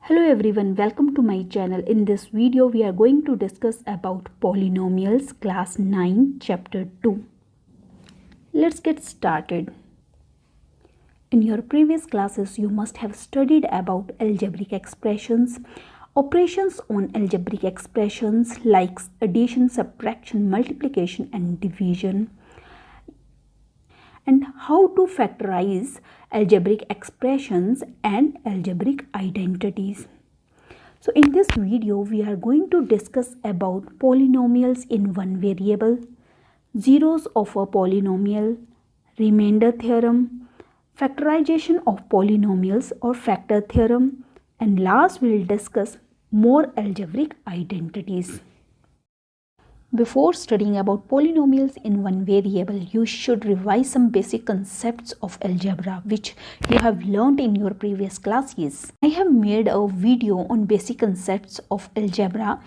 Hello everyone, welcome to my channel. In this video we are going to discuss about polynomials, class 9, chapter 2. Let's get started. In your previous classes you must have studied about algebraic expressions, operations on algebraic expressions like addition, subtraction, multiplication and division, and how to factorize algebraic expressions and algebraic identities. So in this video we are going to discuss about polynomials in one variable, zeros of a polynomial, remainder theorem, factorization of polynomials or factor theorem, and last we will discuss more algebraic identities. Before studying about polynomials in one variable, you should revise some basic concepts of algebra which you have learned in your previous classes. I have made a video on basic concepts of algebra.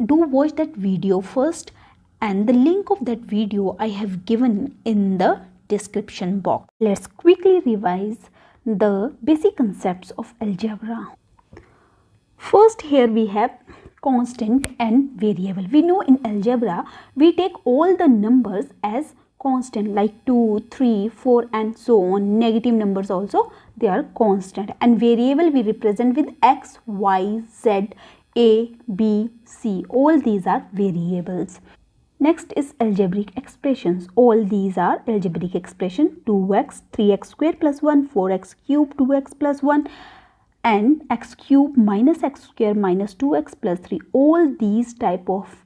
Do watch that video first, and the link of that video I have given in the description box. Let's quickly revise the basic concepts of algebra. First, here we have constant and variable. We know in algebra we take all the numbers as constant like 2, 3, 4 and so on. Negative numbers also, they are constant, and variable we represent with x, y, z, a, b, c. All these are variables. Next is algebraic expressions. All these are algebraic expression. 2x, 3x square plus 1, 4x cube, 2x plus 1 and x cube minus x square minus 2x plus 3. All these type of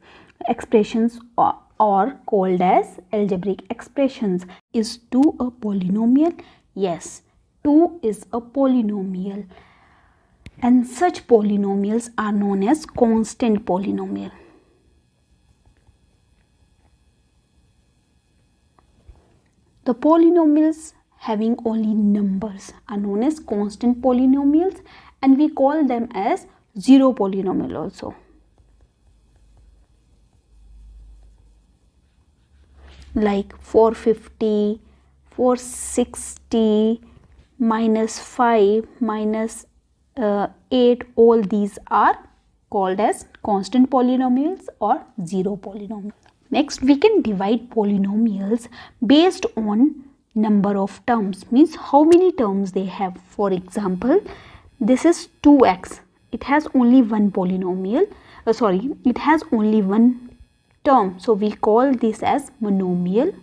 expressions are called as algebraic expressions. Is 2 a polynomial? Yes, 2 is a polynomial, and such polynomials are known as constant polynomial. The polynomials having only numbers are known as constant polynomials, and we call them as zero polynomial also. Like 450, 460, minus 5, minus 8, all these are called as constant polynomials or zero polynomials. Next, we can divide polynomials based on number of terms, means how many terms they have. For example, this is 2x, it has only one polynomial, it has only one term, so we call this as monomial.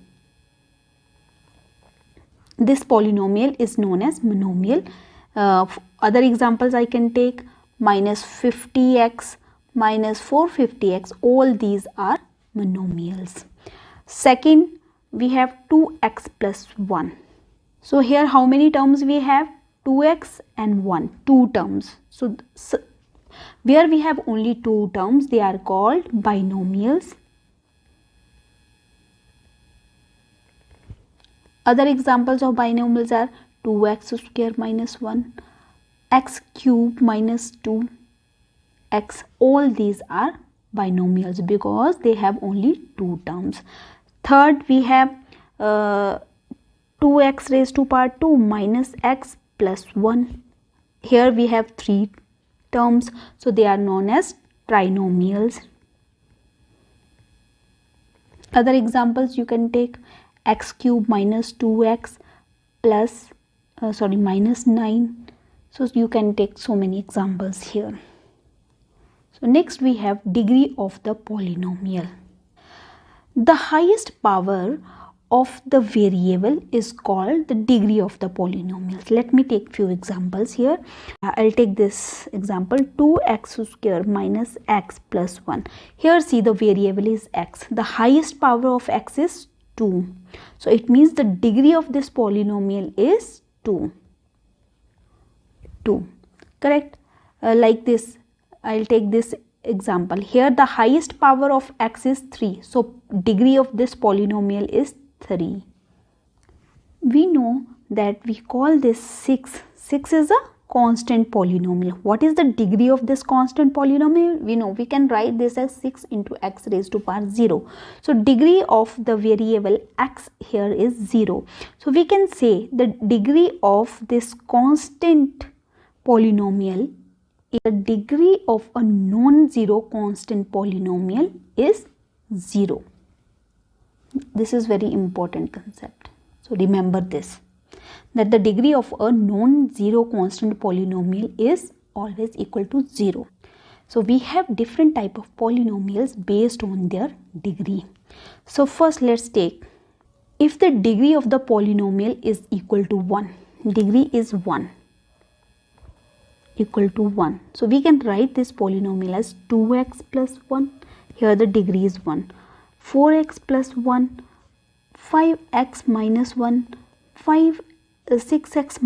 This polynomial is known as monomial. Other examples I can take minus 50x, minus 450x, all these are monomials. Second, we have 2x plus 1. So here how many terms we have? 2x and 1, 2 terms. So where we have only 2 terms, they are called binomials. Other examples of binomials are 2x square minus 1, x cube minus 2, x. All these are binomials because they have only 2 terms. Third, we have 2x raised to power 2 minus x plus 1. Here we have 3 terms, so they are known as trinomials. Other examples you can take x cube minus 2x plus minus 9. So you can take so many examples here. So next we have degree of the polynomial. The highest power of the variable is called the degree of the polynomials. Let me take few examples here. I'll take this example 2x square minus x plus 1. Here see the variable is x. The highest power of x is 2. So it means the degree of this polynomial is 2. Correct? Like this, I'll take this example. Here the highest power of x is 3. So degree of this polynomial is 3. We know that we call this 6. 6 is a constant polynomial. What is the degree of this constant polynomial? We know we can write this as 6 into x raised to power 0. So degree of the variable x here is 0. So we can say the degree of this constant polynomial the degree of a non-zero constant polynomial is 0. This is very important concept. So remember this, that the degree of a non-zero constant polynomial is always equal to 0. So we have different type of polynomials based on their degree. So first let's take, if the degree of the polynomial is equal to 1, degree is 1, equal to 1. So we can write this polynomial as 2x plus 1, here the degree is 1, 4x plus 1, 5x minus 1, 6x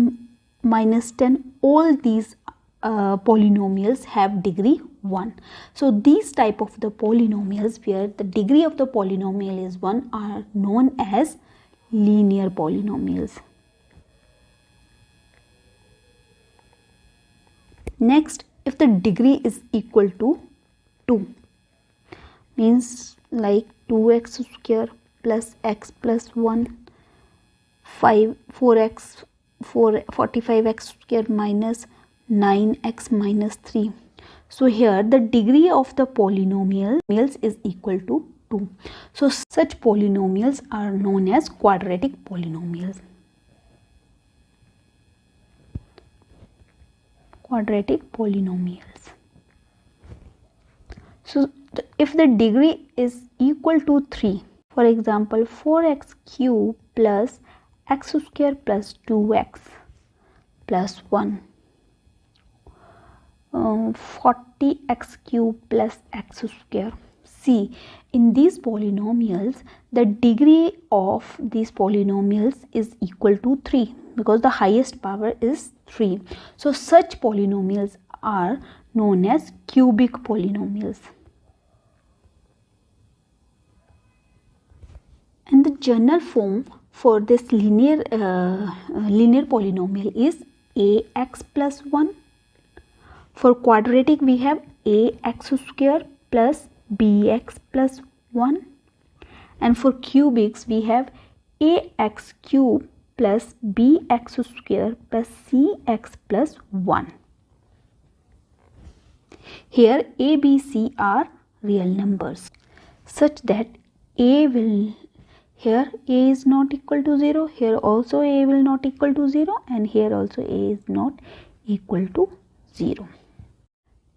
minus 10, all these polynomials have degree 1. So these type of the polynomials where the degree of the polynomial is 1 are known as linear polynomials. Next, if the degree is equal to 2, means like 2x square plus x plus 1, 45x square minus 9x minus 3. So here the degree of the polynomials is equal to 2. So such polynomials are known as quadratic polynomials. Quadratic polynomials. So if the degree is equal to 3, for example 4x cube plus x square plus 2x plus 1, 40x cube plus x square. See, in these polynomials the degree of these polynomials is equal to 3 because the highest power is 3. So such polynomials are known as cubic polynomials. And the general form for this linear polynomial is ax plus 1. For quadratic we have ax square plus bx plus 1, and for cubics we have ax cube plus bx square plus cx plus 1. Here a, b, c are real numbers such that a will, here a is not equal to 0, here also a will not equal to 0, and here also a is not equal to 0.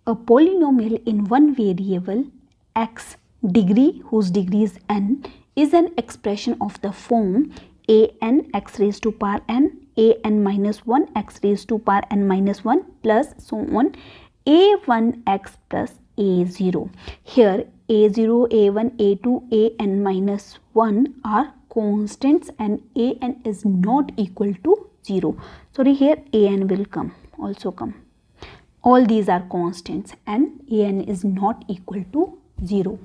A polynomial in one variable x degree, whose degree is n, is an expression of the form a n x raised to power n, a n minus 1 x raised to power n minus 1 plus so on a1 x plus a0. Here a0, a1, a2, a n minus 1 are constants and a n is not equal to 0. Sorry, here a n will also come. All these are constants and a n is not equal to 0.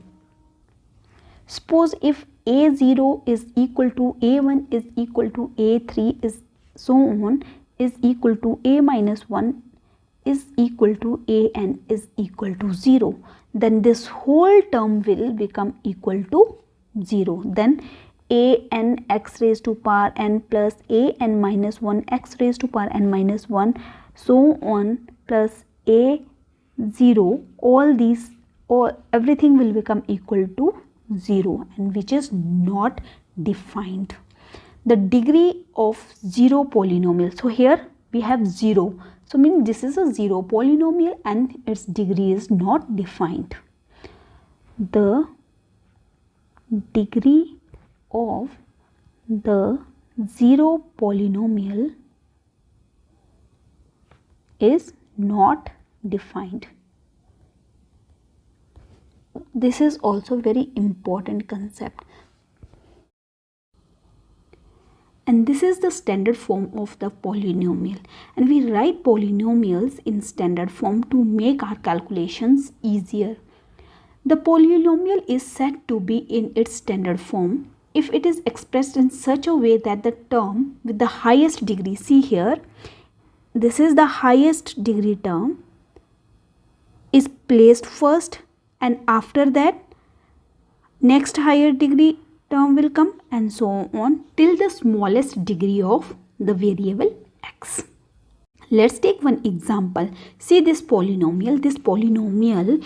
Suppose if a0 is equal to a1 is equal to a3 is so on is equal to a minus 1 is equal to a n is equal to 0, then this whole term will become equal to 0. Then a n x raised to power n plus a n minus 1 x raised to power n minus 1 so on plus a0, all these or everything will become equal to 0, and which is not defined. The degree of 0 polynomial, so here we have 0, so means this is a 0 polynomial and its degree is not defined. The degree of the 0 polynomial is not defined. This is also very important concept, and this is the standard form of the polynomial, and we write polynomials in standard form to make our calculations easier. The polynomial is said to be in its standard form if it is expressed in such a way that the term with the highest degree, see here, this is the highest degree term, is placed first, and after that next higher degree term will come, and so on till the smallest degree of the variable x. Let's take one example. See this polynomial. This polynomial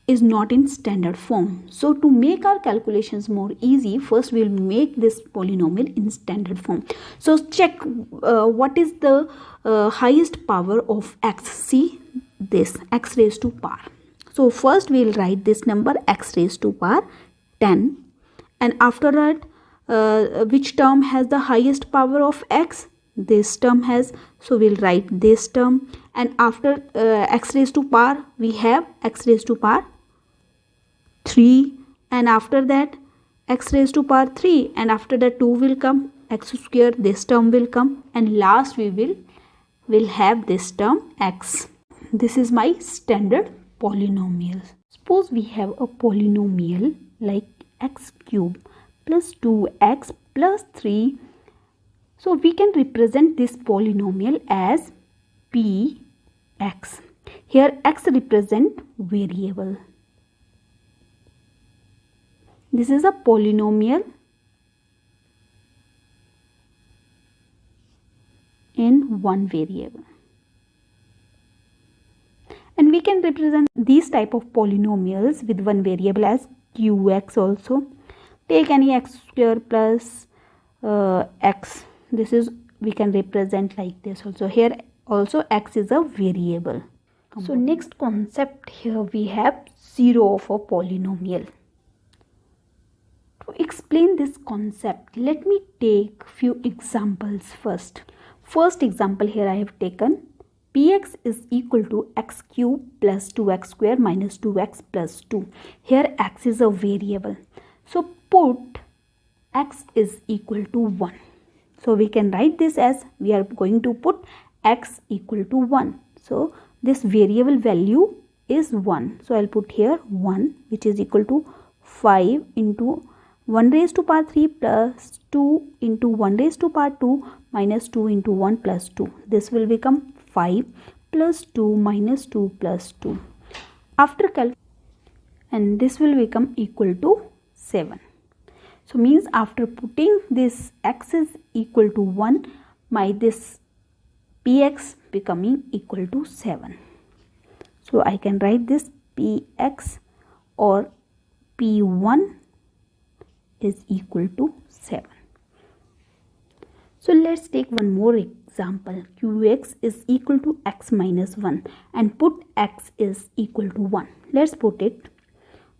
is not in standard form. So to make our calculations more easy, first we will make this polynomial in standard form. So check what is the highest power of x. See this, x raised to power. So first we will write this number x raised to power 10, and after that which term has the highest power of x? This term has. So we'll write this term, and after x raised to power we have x raised to power 3, and after that x raised to power 3, and after that 2 will come, x square, this term will come, and last we will have this term x. This is my standard polynomial. Suppose we have a polynomial like x cube plus 2x plus 3. So we can represent this polynomial as px. Here x represent variable. This is a polynomial in one variable. And we can represent these type of polynomials with one variable as qx also. Take any x square plus x. This is, we can represent like this also. Here also x is a variable. So next concept, here we have 0 of a polynomial. To explain this concept, let me take few examples first. First example, here I have taken px is equal to x cube plus 2x square minus 2x plus 2. Here x is a variable. So put x is equal to 1. So we can write this as, we are going to put x equal to 1. So this variable value is 1. So I'll put here 1, which is equal to 5 into 1 raised to power 3 plus 2 into 1 raised to power 2 minus 2 into 1 plus 2. This will become 5 plus 2 minus 2 plus 2. After calculation, and this will become equal to 7. So means after putting this x is equal to 1, my this px becoming equal to 7. So I can write this px or p1 is equal to 7. So let's take one more example. Qx is equal to x minus 1 and put x is equal to 1. Let's put it.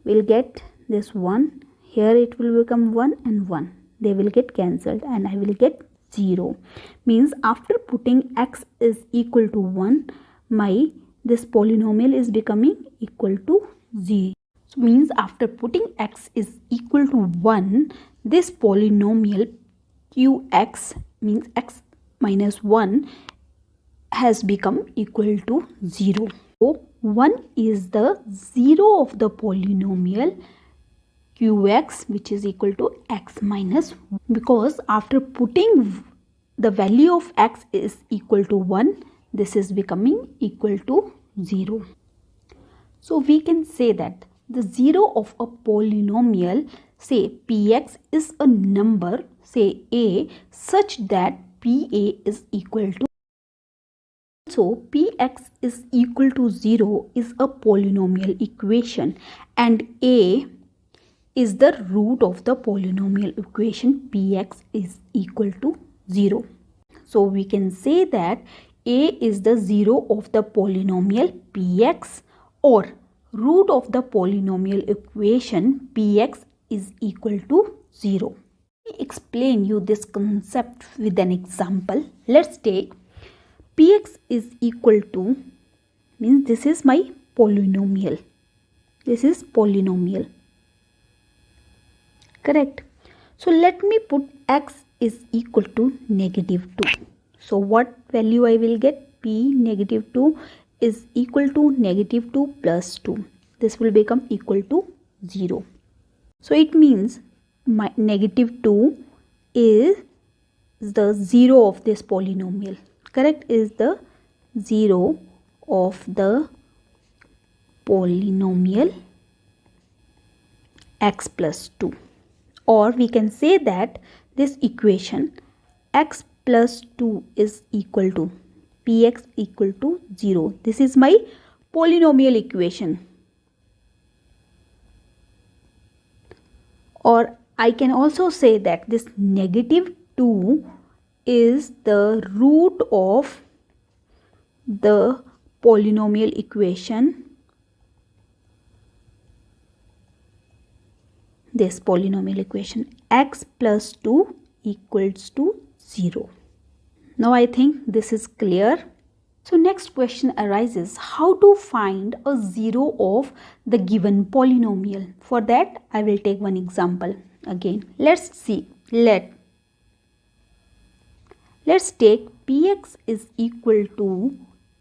We'll get this 1. Here it will become 1 and 1. They will get cancelled and I will get 0. Means after putting x is equal to 1, my this polynomial is becoming equal to 0. So means after putting x is equal to 1, this polynomial qx means x minus 1 has become equal to 0. So 1 is the 0 of the polynomial qx, which is equal to x minus 1. Because after putting the value of x is equal to 1, this is becoming equal to 0. So we can say that the 0 of a polynomial, say px, is a number, say a, such that pa is equal to. So px is equal to 0 is a polynomial equation and a is the root of the polynomial equation px is equal to 0. So we can say that a is the 0 of the polynomial px, or root of the polynomial equation px is equal to 0. Let me explain you this concept with an example. Let's take px is equal to, means this is my polynomial. This is polynomial. Correct. So let me put x is equal to negative 2. So what value I will get? P negative 2 is equal to negative 2 plus 2. This will become equal to 0. So it means my negative 2 is the 0 of this polynomial. Correct? Is the 0 of the polynomial x plus 2. Or we can say that this equation x plus 2 is equal to, px equal to 0. This is my polynomial equation. Or I can also say that this -2 is the root of the polynomial equation. This polynomial equation x plus 2 equals to 0. Now I think this is clear. So next question arises, how to find a 0 of the given polynomial? For that I will take one example again. Let's see. Let's take px is equal to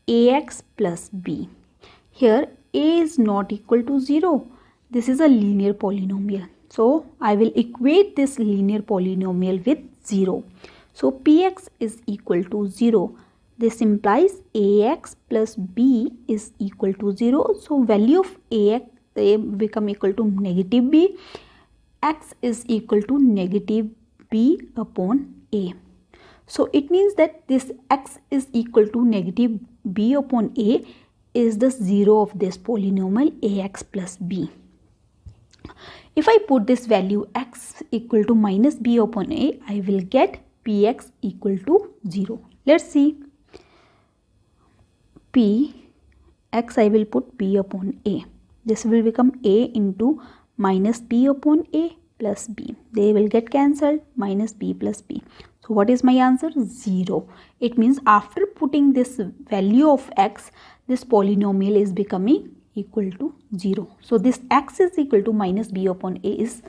ax plus b. Here a is not equal to 0. This is a linear polynomial. So I will equate this linear polynomial with 0. So px is equal to 0. This implies ax plus b is equal to 0. So value of a become equal to -b. X is equal to -b upon a. So it means that this x is equal to -b upon a is the 0 of this polynomial ax plus b. If I put this value x equal to -b upon a, I will get px equal to 0. Let's see. X I will put b upon a. This will become a into -b upon a plus b. They will get cancelled, -b plus b. So what is my answer? 0. It means after putting this value of x, this polynomial is becoming equal to 0. So this x is equal to -b upon a is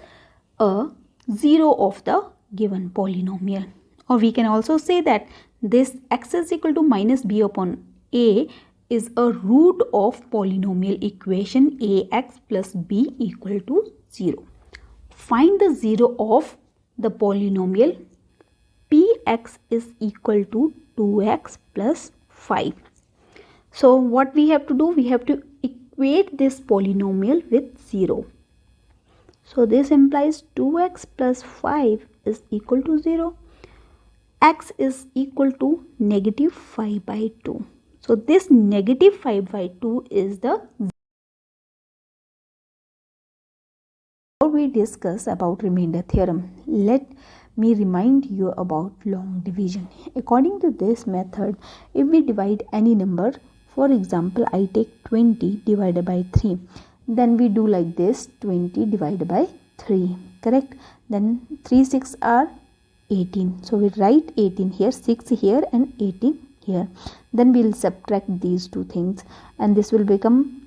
a 0 of the given polynomial. Or we can also say that this x is equal to -b upon a is a root of polynomial equation ax plus b equal to 0. Find the 0 of the polynomial px is equal to 2x plus 5. So what we have to do? We have to equate this polynomial with 0. So this implies 2x plus 5 is equal to 0. X is equal to -5 by 2. So this -5 by 2 is the. Now we discuss about remainder theorem. Let me remind you about long division. According to this method, if we divide any number, for example, I take 20 divided by 3, then we do like this, 20 divided by 3, correct? Then 3 6 are 18. So we write 18 here, 6 here and 18 here. Then we will subtract these two things and this will become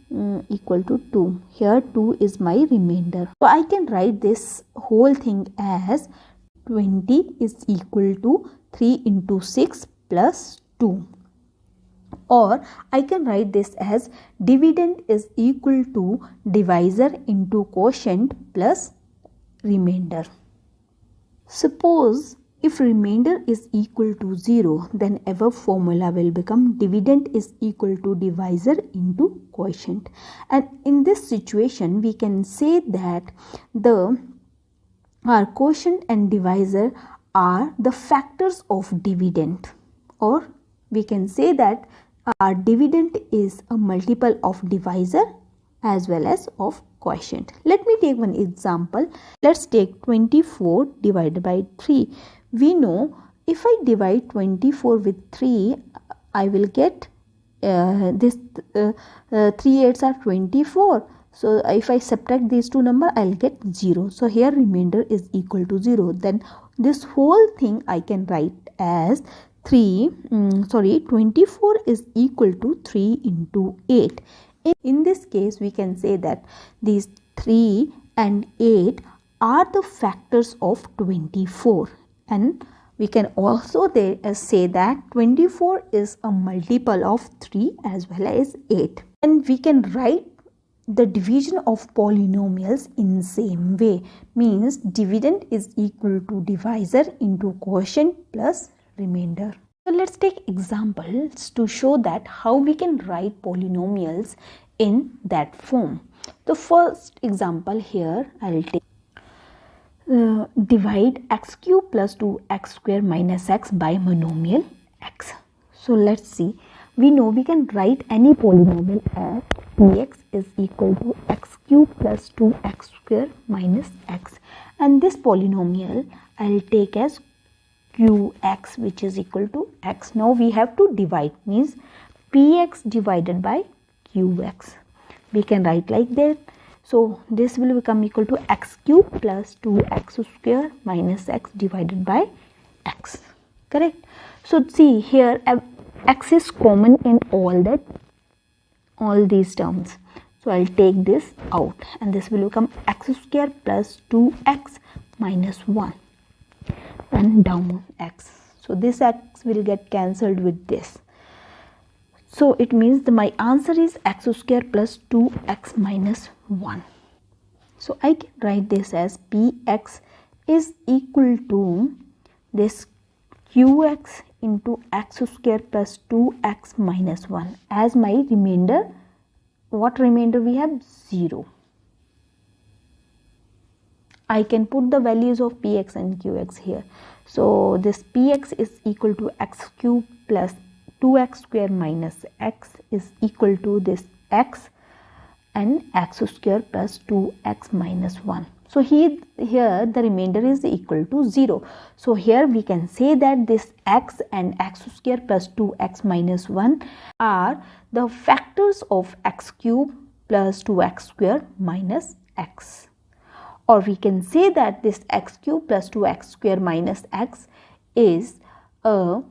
equal to 2. Here 2 is my remainder. So I can write this whole thing as 20 is equal to 3 into 6 plus 2. Or I can write this as dividend is equal to divisor into quotient plus remainder. Suppose if remainder is equal to 0, then above formula will become dividend is equal to divisor into quotient. And in this situation, we can say that our quotient and divisor are the factors of dividend. Or we can say that our dividend is a multiple of divisor as well as of quotient. Let me take one example. Let's take 24 divided by 3. We know if I divide 24 with 3, I will get 3 8s are 24. So if I subtract these two numbers, I'll get 0. So here remainder is equal to 0. Then this whole thing I can write as 24 is equal to 3 into 8. In this case, we can say that these 3 and 8 are the factors of 24. And we can also say that 24 is a multiple of 3 as well as 8. And we can write the division of polynomials in same way. Means dividend is equal to divisor into quotient plus remainder. So let's take examples to show that how we can write polynomials in that form. The first example here I will take. Divide x cube plus 2x square minus x by monomial x. So let's see. We know we can write any polynomial as px is equal to x cube plus 2x square minus x. And this polynomial I'll take as qx, which is equal to x. Now we have to divide, means px divided by qx. We can write like that. So this will become equal to x cube plus 2x square minus x divided by x. Correct? So see here, x is common in all these terms. So I'll take this out and this will become x square plus 2x minus 1 and down x. So this x will get cancelled with this. So it means my answer is x square plus 2x minus 1. So I can write this as px is equal to this qx into x square plus 2x minus 1 as my remainder. What remainder we have? 0. I can put the values of px and qx here. So this px is equal to x cube plus 2x square minus x is equal to this x and x square plus 2x minus 1. So here the remainder is equal to 0. So here we can say that this x and x square plus 2x minus 1 are the factors of x cube plus 2x square minus x. Or we can say that this x cube plus 2x square minus x is a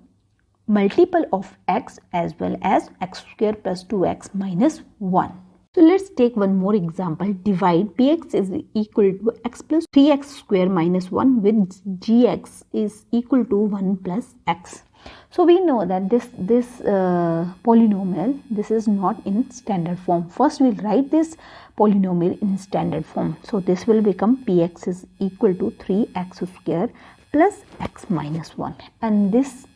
multiple of x as well as x square plus 2x minus 1. So let's take one more example. Divide px is equal to x plus 3x square minus 1 with gx is equal to 1 plus x. So we know that this polynomial, this is not in standard form. First we'll write this polynomial in standard form. So this will become px is equal to 3x square plus x minus 1, and this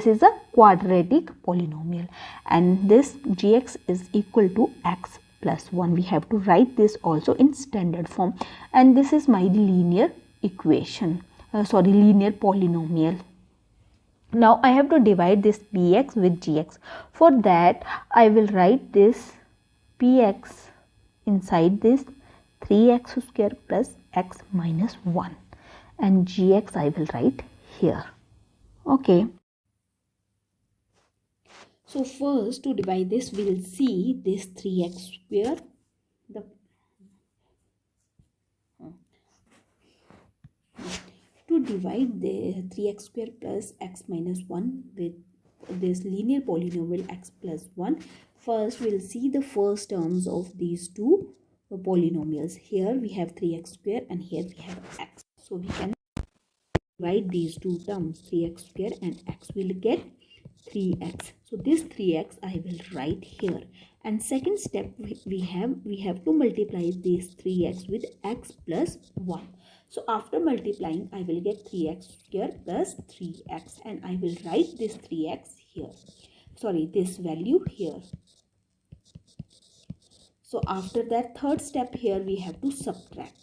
is a quadratic polynomial, and this gx is equal to x plus 1. We have to write this also in standard form, and this is my linear equation, linear polynomial. Now I have to divide this px with gx. For that I will write this px inside this 3x square plus x minus 1, and gx I will write here. Okay. So first to divide this, we will see this 3x square. To divide the 3x square plus x minus 1 with this linear polynomial x plus 1, first we will see the first terms of these two polynomials. Here we have 3x square and here we have x. So we can divide these two terms, 3x square and x, will get 3x. So this 3x I will write here, and second step we have to multiply this 3x with x plus 1. So after multiplying I will get 3x square plus 3x, and I will write this 3x here, this value here. So after that, third step, here we have to subtract.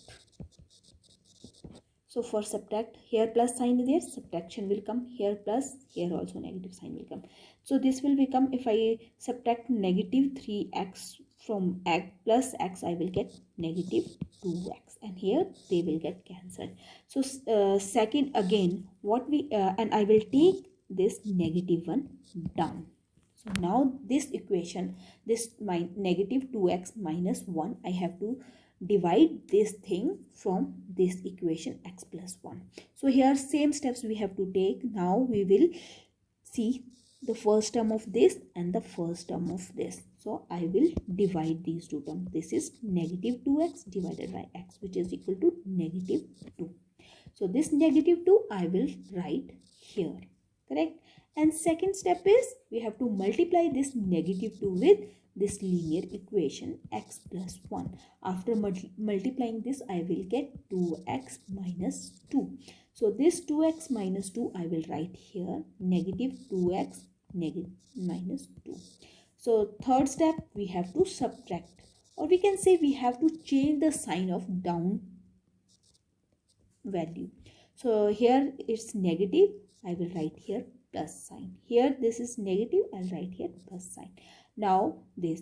So for subtract, here plus sign is there, subtraction will come, here plus, here also negative sign will come. So this will become, if I subtract negative 3x from x plus x, I will get negative 2x, and here they will get cancelled. So second again, what we and I will take this negative 1 down. So now this equation, this my negative 2x minus 1, I have to divide this thing from this equation x plus 1. So here same steps we have to take. Now we will see the first term of this and the first term of this. So I will divide these two terms. This is negative 2x divided by x, which is equal to negative 2. So this negative 2 I will write here, correct? And second step is we have to multiply this negative 2 with this linear equation x plus 1. After multiplying this, I will get 2x minus 2. So this 2x minus 2 I will write here, negative 2x minus 2. So third step, we have to subtract, or we can say we have to change the sign of down value. So here it's negative, I will write here plus sign. Here this is negative, I'll write here plus sign. Now this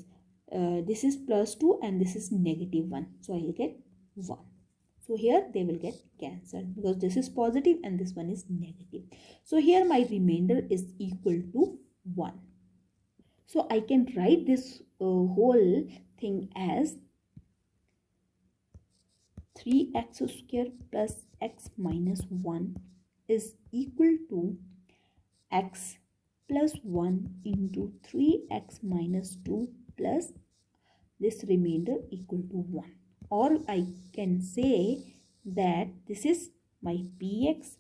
is plus 2 and this is negative 1, so I will get 1. So here they will get cancelled because this is positive and this one is negative. So here my remainder is equal to 1. So I can write this whole thing as 3x square plus x minus 1 is equal to x plus 1 into 3x minus 2 plus this remainder equal to 1. Or I can say that this is my px,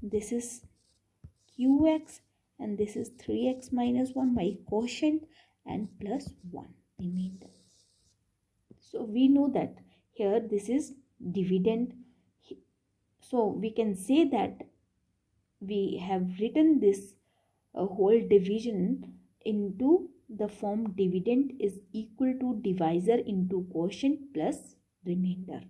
this is qx, and this is 3x minus 1, my quotient, and plus 1 remainder. So we know that here this is dividend. So we can say that we have written this whole division into the form dividend is equal to divisor into quotient plus remainder.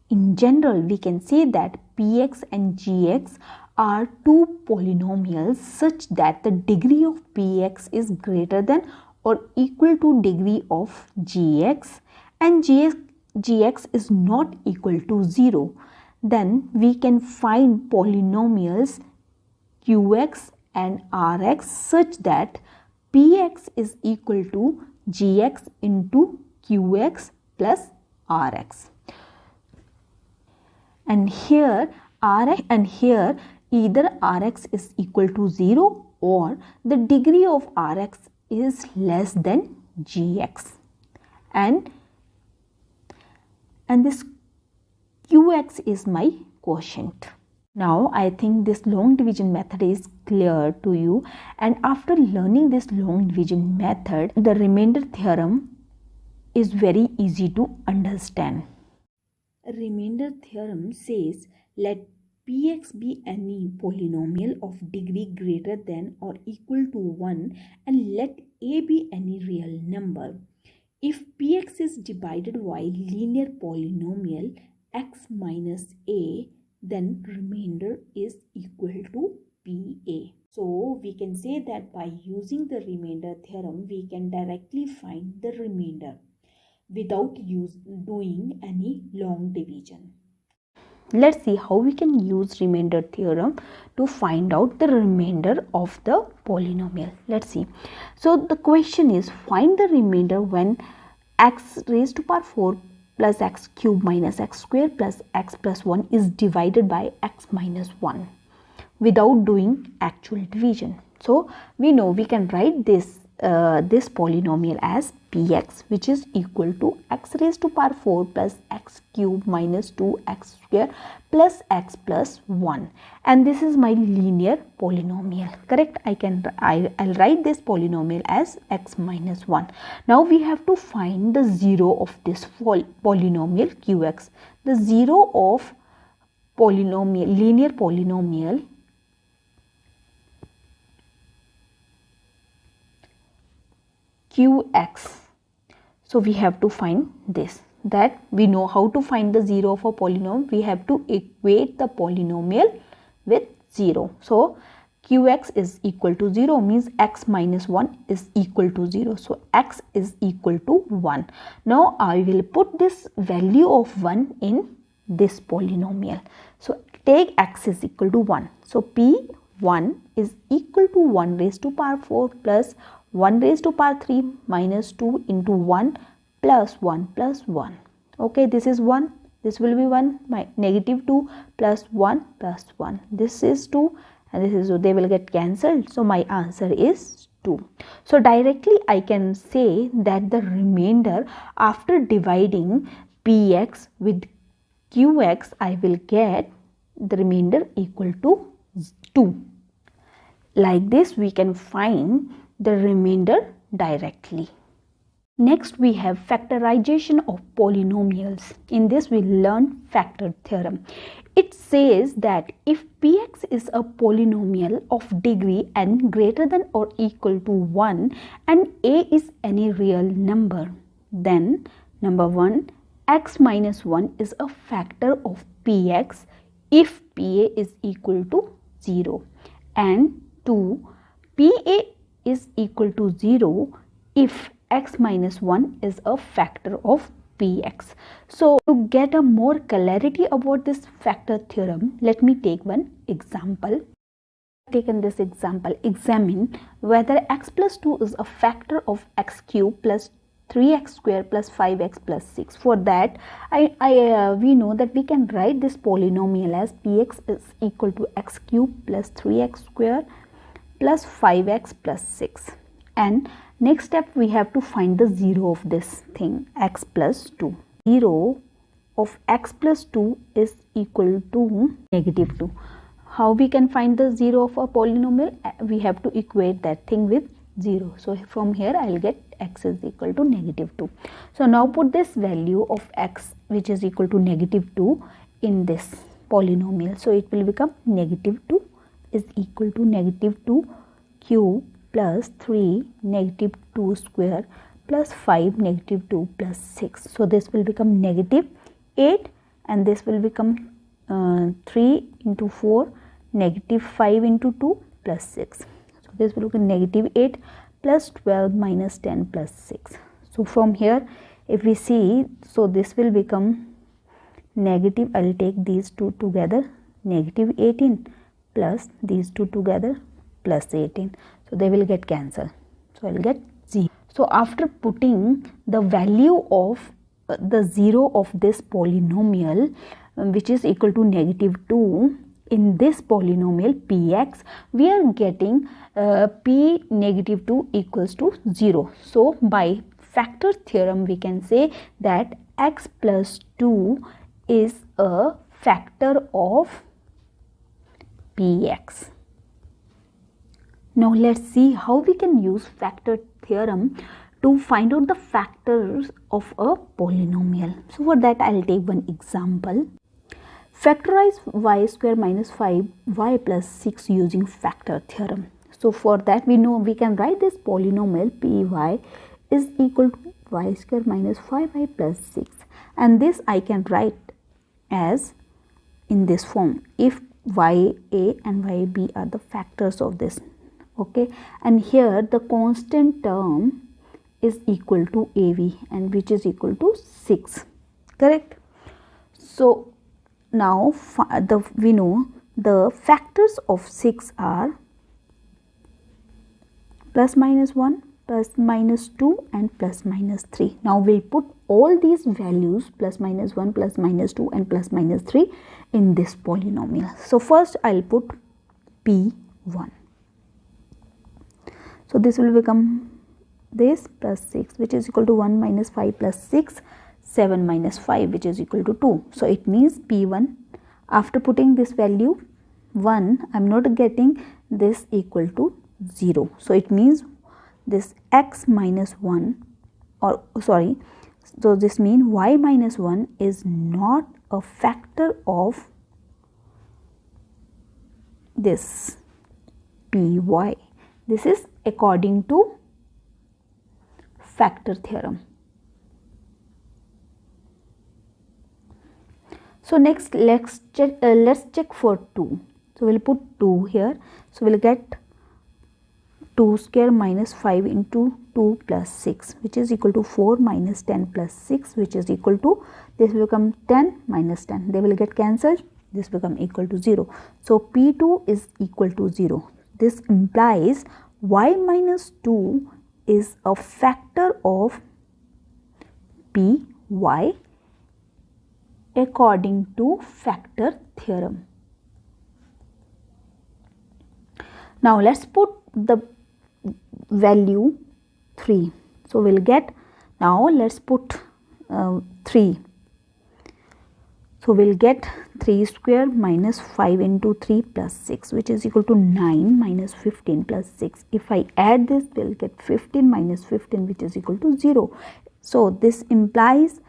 In general, we can say that px and gx are two polynomials such that the degree of px is greater than or equal to degree of gx and gx is not equal to 0. Then we can find polynomials qx and rx such that px is equal to gx into qx plus rx. And here either rx is equal to 0 or the degree of rx is less than gx. And this qx is my quotient. Now I think this long division method is clear to you, and after learning this long division method, the remainder theorem is very easy to understand. Remainder theorem says let px be any polynomial of degree greater than or equal to 1 and let a be any real number. If px is divided by linear polynomial x minus a, then remainder is equal to PA. So we can say that by using the remainder theorem, we can directly find the remainder without doing any long division. Let's see how we can use remainder theorem to find out the remainder of the polynomial. Let's see. So the question is, find the remainder when x raised to power 4 plus x cube minus x square plus x plus 1 is divided by x minus 1 without doing actual division. So we know we can write this polynomial as px, which is equal to x raised to power 4 plus x cube minus 2x square plus x plus 1, and this is my linear polynomial. Correct? I'll write this polynomial as x minus 1. Now we have to find the 0 of this polynomial qx. The 0 of linear polynomial qx. So we have to find this, that we know how to find the 0 of a polynomial. We have to equate the polynomial with 0. So qx is equal to 0 means x minus 1 is equal to 0. So x is equal to 1. Now I will put this value of 1 in this polynomial. So take x is equal to 1. So p1 is equal to 1 raised to power 4 plus 1 raised to power 3 minus 2 into 1 plus 1 plus 1. Okay, this is 1. This will be 1. My negative 2 plus 1 plus 1. This is 2 and this is 2. They will get cancelled. So my answer is 2. So directly I can say that the remainder after dividing px with qx, I will get the remainder equal to 2. Like this we can find the remainder directly. Next we have factorization of polynomials. In this we learn factor theorem. It says that if px is a polynomial of degree n greater than or equal to 1 and a is any real number, then number 1, x minus 1 is a factor of px if pa is equal to 0, and 2, PA is equal to 0 if x minus 1 is a factor of px. So to get a more clarity about this factor theorem, let me take one example. Taken this example, examine whether x plus 2 is a factor of x cube plus 3x square plus 5x plus 6. For that, we know that we can write this polynomial as px is equal to x cube plus 3x square plus 5x plus 6. And next step, we have to find the 0 of this thing, x plus 2. 0 of x plus 2 is equal to negative 2. How we can find the 0 of a polynomial? We have to equate that thing with 0. So from here I will get x is equal to negative 2. So now put this value of x, which is equal to negative 2, in this polynomial. So it will become negative 2 is equal to negative 2 cube plus 3 negative 2 square plus 5 negative 2 plus 6. So this will become negative 8, and this will become 3 into 4 negative 5 into 2 plus 6. So this will become negative 8 plus 12 minus 10 plus 6. So from here, if we see, so this will become negative, I will take these two together, negative 18 plus these two together plus 18. So they will get cancelled. So I will get 0. So after putting the value of the 0 of this polynomial, which is equal to negative 2, in this polynomial px, we are getting p negative 2 equals to 0. So by factor theorem, we can say that x plus 2 is a factor of px. Now let's see how we can use factor theorem to find out the factors of a polynomial. So for that, I will take one example. Factorize y square minus 5y plus 6 using factor theorem. So for that, we know we can write this polynomial py is equal to y square minus 5y plus 6, and this I can write as in this form, if ya and yb are the factors of this. Okay, and here the constant term is equal to av, and which is equal to 6, correct? So now we know the factors of 6 are plus minus 1, plus minus 2 and plus minus 3. Now we will put all these values, plus minus 1, plus minus 2 and plus minus 3, in this polynomial. So first I will put p1. So this will become this plus 6, which is equal to 1 minus 5 plus 6, 7 minus 5, which is equal to 2. So it means p1, after putting this value 1, I am not getting this equal to 0. So it means this x minus 1, or sorry, so this means y minus 1 is not a factor of this py. This is according to factor theorem. So next let's check for 2. So we'll put 2 here. So we'll get 2 square minus 5 into 2 plus 6, which is equal to 4 minus 10 plus 6, which is equal to, this will become 10 minus 10. They will get cancelled. This become equal to 0. So p2 is equal to 0. This implies y minus 2 is a factor of py according to factor theorem. Now let's put the value 3. So we'll get, now let's put 3. So we'll get 3 square minus 5 into 3 plus 6, which is equal to 9 minus 15 plus 6. If I add this, we'll get 15 minus 15, which is equal to 0. So this implies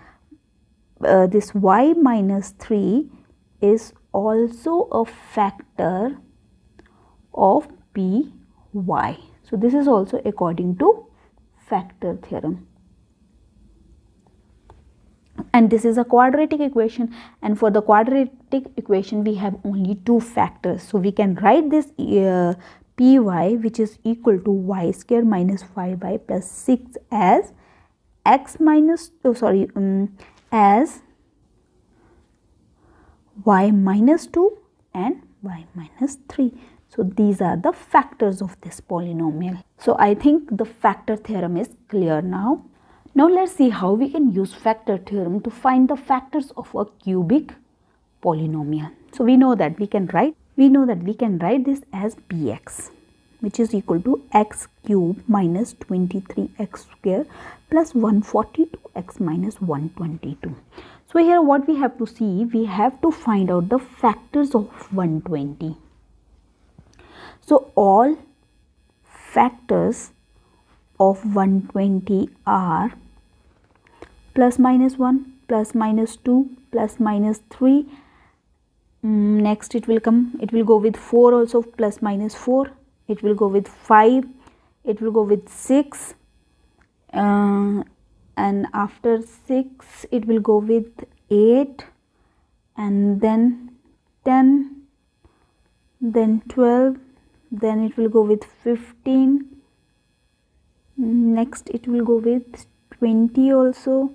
this y minus 3 is also a factor of py. So this is also according to factor theorem. And this is a quadratic equation, and for the quadratic equation we have only two factors. So we can write this py, which is equal to y square minus 5y plus 6 as as y minus 2 and y minus 3. So these are the factors of this polynomial. So I think the factor theorem is clear now. Now let's see how we can use factor theorem to find the factors of a cubic polynomial. So we know that we can write this as px, which is equal to x cube minus 23x square plus 142x minus 122. So here what we have to see, we have to find out the factors of 120. So all factors of 120 are plus minus 1, plus minus 2, plus minus 3. Next it will go with 4 also, plus minus 4. It will go with 5. It will go with 6. And after 6 it will go with 8, and then 10, then 12, then it will go with 15. Next it will go with 20 also,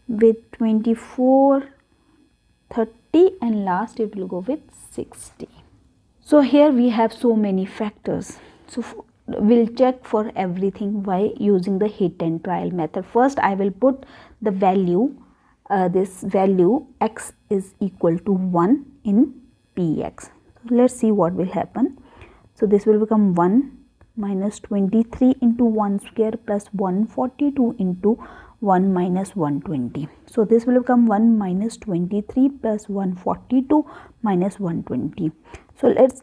with 24, 30, and last it will go with 60. So here we have so many factors. So we'll check for everything by using the hit and trial method. First I will put the value, this value x is equal to 1 in px. So let's see what will happen. So this will become 1 minus 23 into 1 square plus 142 into 1 minus 120. So this will become 1 minus 23 plus 142 minus 120. So let's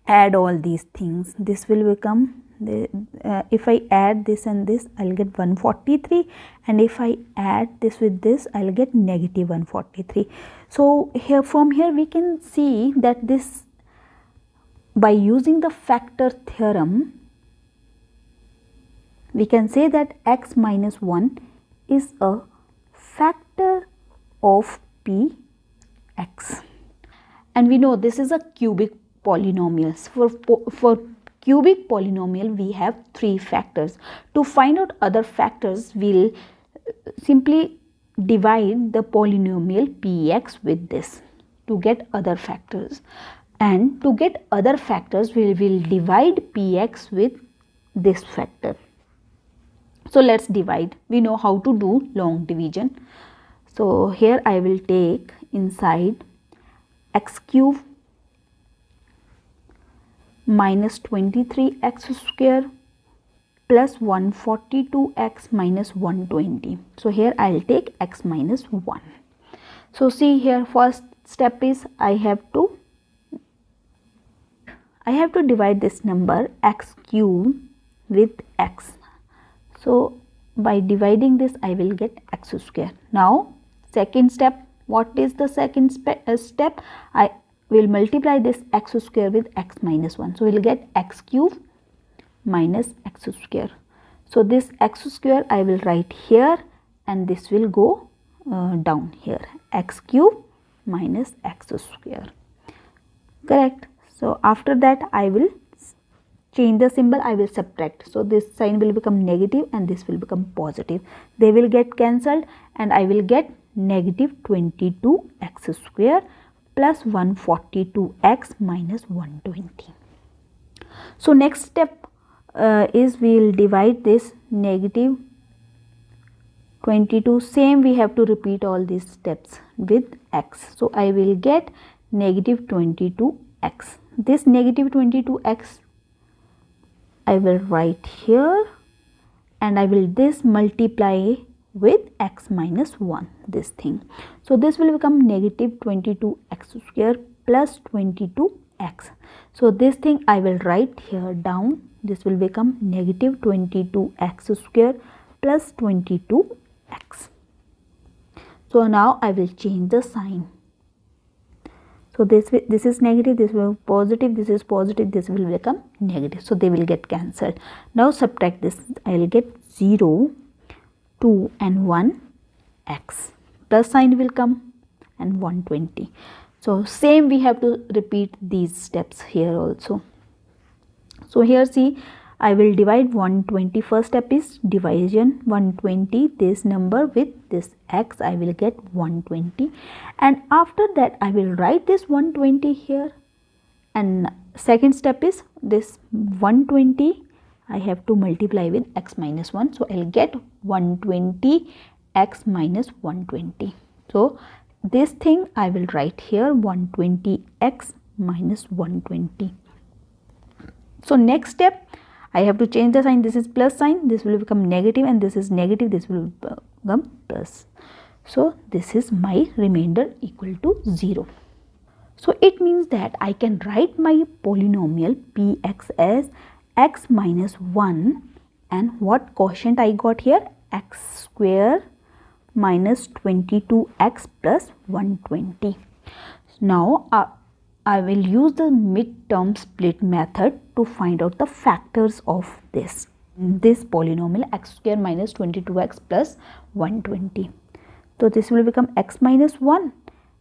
add all these things. This will become, if I add this and this, I'll get 143, and if I add this with this, I'll get negative 143. So here, from here we can see that this, by using the factor theorem, we can say that x minus 1 is a factor of px. And we know this is a cubic polynomial. For cubic polynomial, we have 3 factors. To find out other factors, we'll simply divide the polynomial px with this to get other factors. And to get other factors, we will divide px with this factor. So let's divide. We know how to do long division. So here I will take inside x cube minus 23x square plus 142x minus 120. So here I will take x minus 1. So see here, first step is I have to divide this number x cube with x. So by dividing this, I will get x square. Now second step, what is the second step? I will multiply this x square with x minus 1. So we will get x cube minus x square. So this x square I will write here, and this will go down here, x cube minus x square. Correct. So after that I will change the symbol, I will subtract. So this sign will become negative and this will become positive. They will get cancelled, and I will get negative 22x square plus 142x minus 120. So next step is we will divide this negative 22. Same, we have to repeat all these steps with x. So I will get negative 22x. This negative 22x I will write here, and I will this multiply with x minus 1, this thing. So this will become negative 22x square plus 22x. So this thing I will write here down. This will become negative 22x square plus 22x. So now I will change the sign. So this is negative, this will be positive, this is positive, this will become negative. So they will get cancelled. Now subtract this. I will get 0, 2 and 1 x. Plus sign will come and 120. So same, we have to repeat these steps here also. So here see, I will divide 120. First step is division. 120, this number with this x, I will get 120, and after that I will write this 120 here, and second step is this 120 I have to multiply with x minus 1, so I'll get 120 x minus 120. So this thing I will write here, 120 x minus 120. So next step, I have to change the sign. This is plus sign, this will become negative, and this is negative, this will become plus. So this is my remainder equal to 0. So it means that I can write my polynomial px as x minus 1, and what quotient I got here, x square minus 22x plus 120. Now I will use the midterm split method to find out the factors of this polynomial, x square minus 22x plus 120. So this will become x minus 1,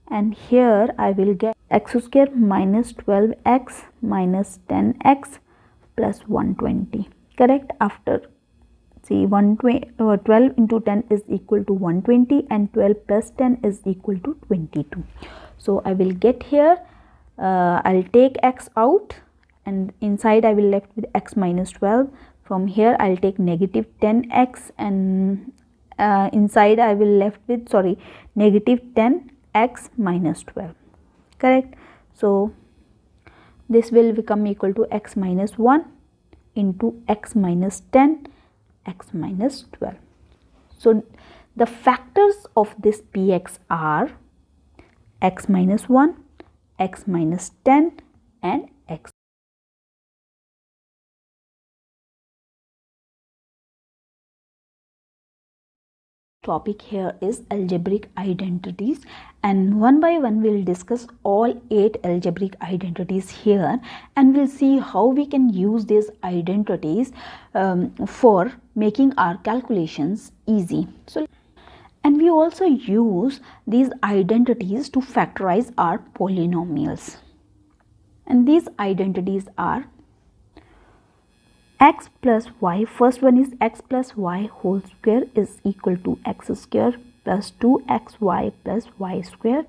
and here I will get x square minus 12x minus 10x plus 120. Correct? After, see, 12 into 10 is equal to 120, and 12 plus 10 is equal to 22. So I will get here, I'll take x out, and inside I will left with x minus 12. From here I'll take negative 10x, and inside I will left with, negative 10x minus 12. Correct? So this will become equal to x minus 1 into x minus 10, x minus 12. So the factors of this px are x minus 1, x minus 10 and x. Topic here is algebraic identities, and one by one we will discuss all 8 algebraic identities here, and we'll see how we can use these identities for making our calculations easy. So, and we also use these identities to factorize our polynomials, and these identities are x plus y. First one is x plus y whole square is equal to x square plus 2xy plus y square.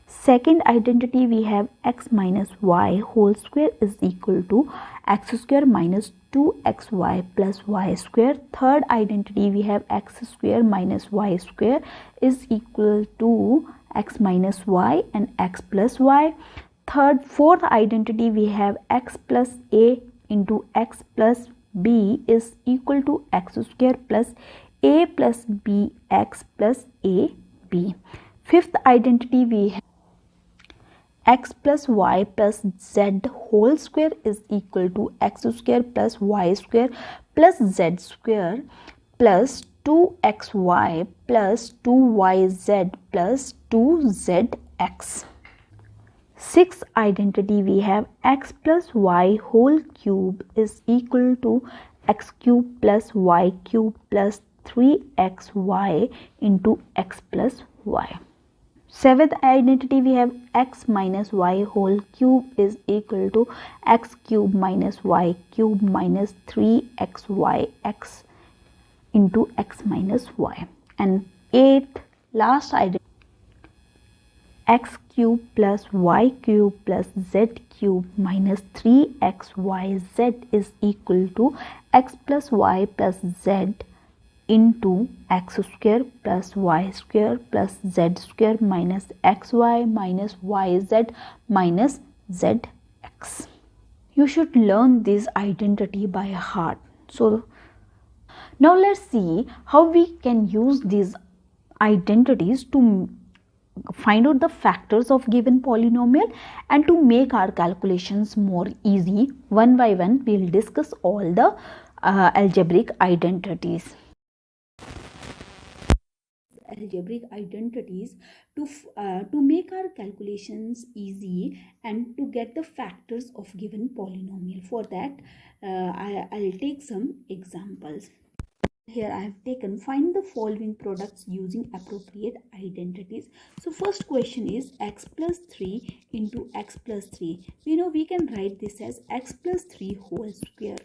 Second identity we have x minus y whole square is equal to x square minus 2xy plus y square. Third identity we have x square minus y square is equal to x minus y and x plus y. Fourth identity we have x plus a into x plus b is equal to x square plus a plus b x plus a b. Fifth identity we have x plus y plus z whole square is equal to x square plus y square plus z square plus 2xy plus 2yz plus 2zx. Sixth identity we have x plus y whole cube is equal to x cube plus y cube plus 3xy into x plus y. Seventh identity we have x minus y whole cube is equal to x cube minus y cube minus 3xyx into x minus y. And eighth last identity, x cube plus y cube plus z cube minus 3xyz is equal to x plus y plus z into x square plus y square plus z square minus xy minus yz minus zx. You should learn this identity by heart. So now let's see how we can use these identities to find out the factors of given polynomial and to make our calculations more easy. One by one we will discuss all the algebraic identities. Algebraic identities to make our calculations easy and to get the factors of given polynomial. For that I'll take some examples. Here I have taken find the following products using appropriate identities. So first question is x plus 3 into x plus 3. We know we can write this as x plus 3 whole square.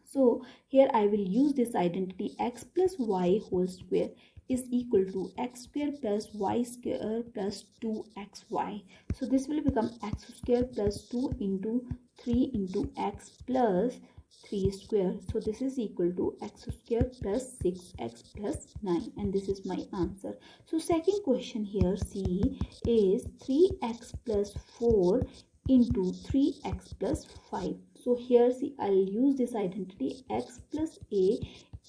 So here I will use this identity x plus y whole square is equal to x square plus y square plus 2xy. So this will become x square plus 2 into 3 into x plus 3 square. So this is equal to x square plus 6x plus 9, and this is my answer. So second question here C is 3x plus 4 into 3x plus 5. So here see I'll use this identity x plus a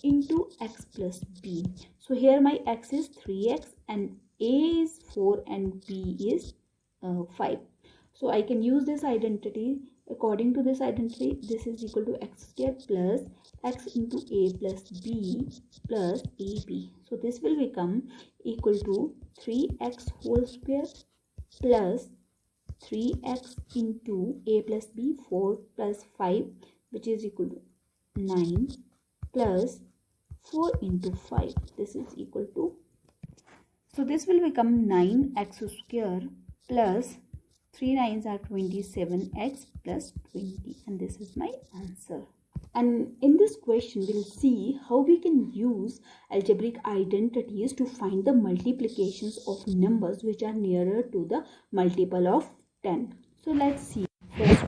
into x plus b. So here my x is 3x and a is 4 and b is 5. So I can use this identity. According to this identity, this is equal to x square plus x into a plus b plus ab. So this will become equal to 3x whole square plus 3x into a plus b 4 plus 5, which is equal to 9 plus 4 into 5. This is equal to, so this will become 9x square plus 3 9s are 27x plus 20, and this is my answer. And in this question we'll see how we can use algebraic identities to find the multiplications of numbers which are nearer to the multiple of 10. So let's see. First,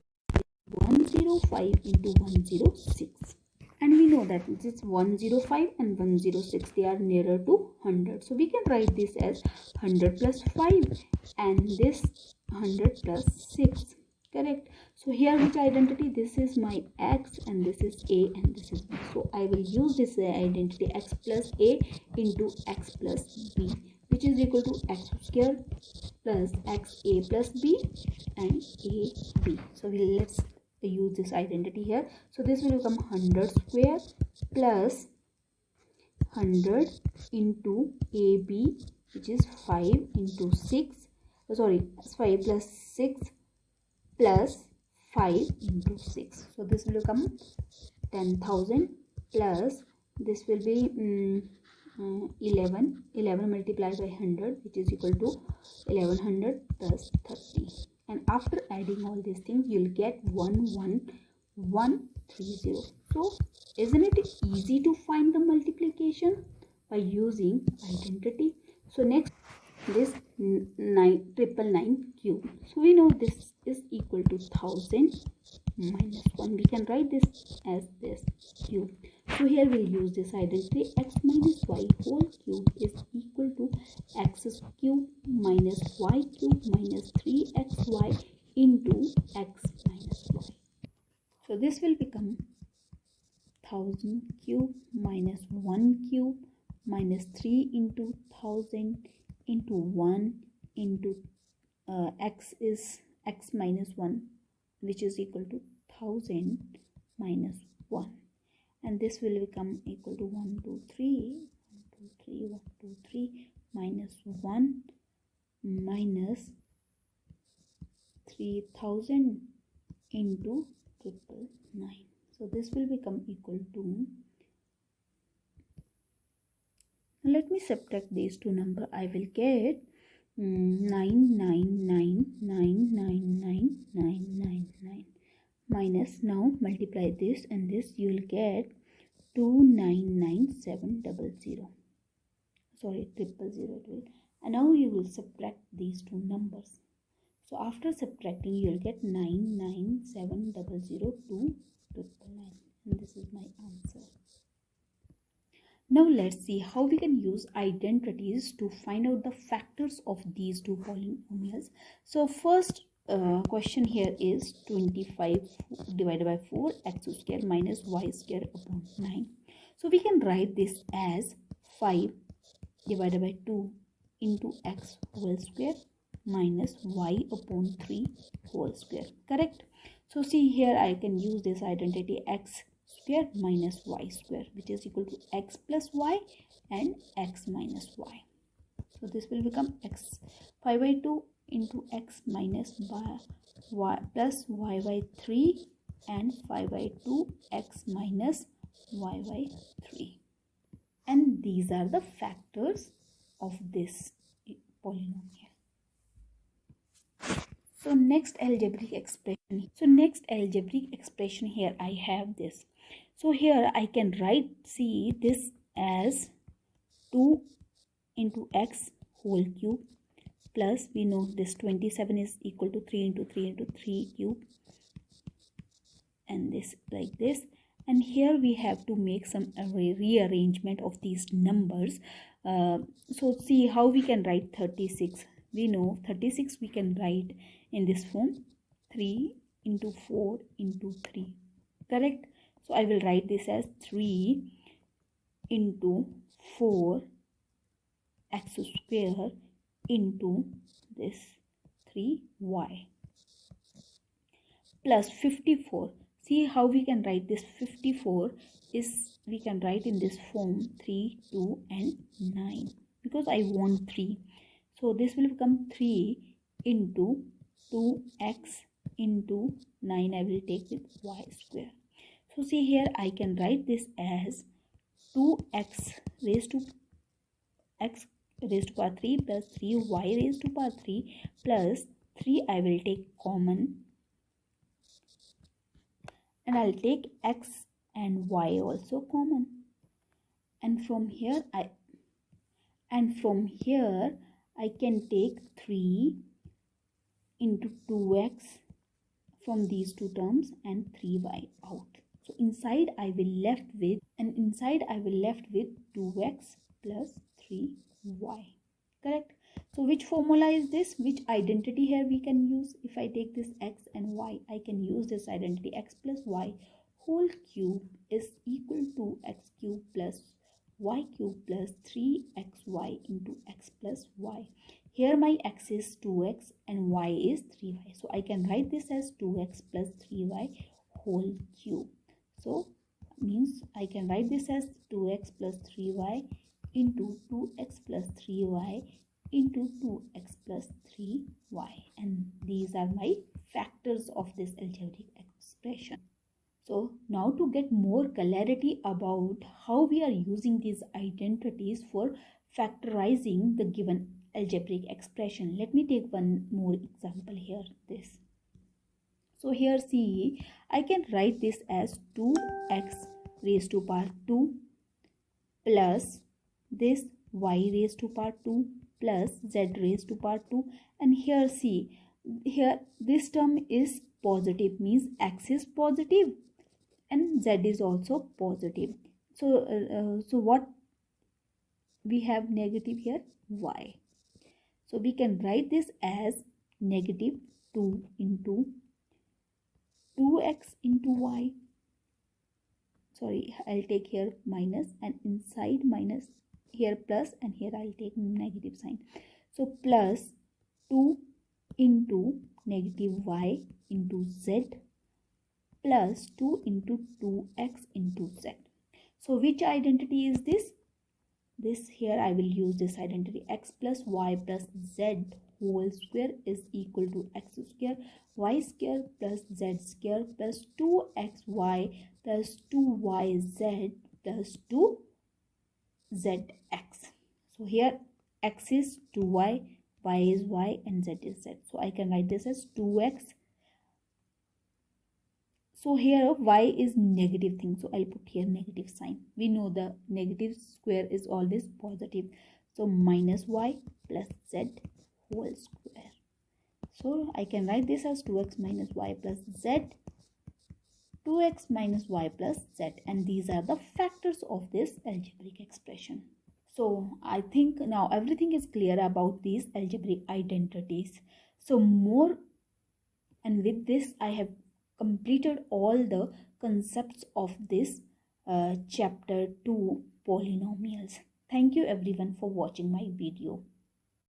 105 into 106. And we know that this 105 and 106, they are nearer to 100. So we can write this as 100 plus 5 and this 100 plus 6. Correct. So here which identity? This is my x and this is a and this is b. So I will use this identity x plus a into x plus b, which is equal to x square plus x a plus b and a b. So let's use this identity here. So this will become 100 square plus 100 into ab, which is 5 into 6. Sorry, 5 plus 6 plus 5 into 6. So this will become 10,000 plus this will be 11 multiplied by 100, which is equal to 1100 plus 30. And after adding all these things, you'll get 11130. So isn't it easy to find the multiplication by using identity? So next, this 999 cube. So we know this is equal to 1000 minus 1. We can write this as this cube. So here we'll use this identity x minus y whole cube is equal to x cube minus y cube minus 3xy into x minus y. So this will become 1000 cube minus 1 cube minus 3 into 1000 into 1 into x is x minus 1, which is equal to 1000 minus 1, and this will become equal to 1 2 3 minus 1 minus 3000 into 999. So this will become equal to, let me subtract these two numbers. I will get 999,999,999 minus, now multiply this and this, you will get 299,700. Sorry, 000. And now you will subtract these two numbers. So after subtracting, you will get 99700 299, and this is my answer. Now let's see how we can use identities to find out the factors of these two polynomials. So first question here is 25 divided by 4 x square minus y square upon 9. So we can write this as 5 divided by 2 into x whole square minus y upon 3 whole square. Correct? So see here I can use this identity x square minus y square, which is equal to x plus y and x minus y. So this will become x 5 by 2 into x minus by y plus y by 3 and 5 by 2 x minus y by 3. And these are the factors of this polynomial. So next algebraic expression here I have this. So here I can write, see this as 2 into x whole cube plus, we know this 27 is equal to 3 into 3 into 3 cube, and this like this. And here we have to make some rearrangement of these numbers. So see how we can write 36. We know 36 we can write in this form, 3 into 4 into 3, correct? So I will write this as 3 into 4 x square into this 3y plus 54. See how we can write this. 54 is, we can write in this form, 3, 2 and 9, because I want 3. So this will become 3 into 2x into 9, I will take with y square. So see here I can write this as 2x raised to x raised to power 3 plus 3y raised to power 3 plus 3, I will take common, and I'll take x and y also common, and from here I can take 3 into 2x from these two terms and 3y out. So inside I will left with 2x plus 3y, correct? So which formula is this? Which identity here we can use? If I take this x and y, I can use this identity. X plus y whole cube is equal to x cube plus y cube plus 3xy into x plus y. Here my x is 2x and y is 3y. So I can write this as 2x plus 3y whole cube. So means I can write this as 2x plus 3y into 2x plus 3y into 2x plus 3y, and these are my factors of this algebraic expression. So now to get more clarity about how we are using these identities for factorizing the given algebraic expression, let me take one more example here. This. So here see, I can write this as 2x raised to power 2 plus this y raised to power 2 plus z raised to power 2, and here see, here this term is positive, means x is positive and z is also positive. So so what we have negative here, y. So we can write this as negative 2 into 2x into y. Sorry, I'll take here minus, and inside minus, here plus, and here I'll take negative sign. So plus 2 into negative y into z plus 2 into 2x into z. So which identity is this? This here I will use this identity. X plus y plus z whole square is equal to x square y square plus z square plus 2xy plus 2yz plus 2zx. So here x is 2y, y is y, and z is z. So I can write this as 2x. So here y is negative thing, so I'll put here negative sign. We know the negative square is always positive. So minus y plus z whole square. So I can write this as 2x minus y plus z, 2x minus y plus z, and these are the factors of this algebraic expression. So I think now everything is clear about these algebraic identities. So more, and with this I have completed all the concepts of this chapter 2 polynomials. Thank you everyone for watching my video.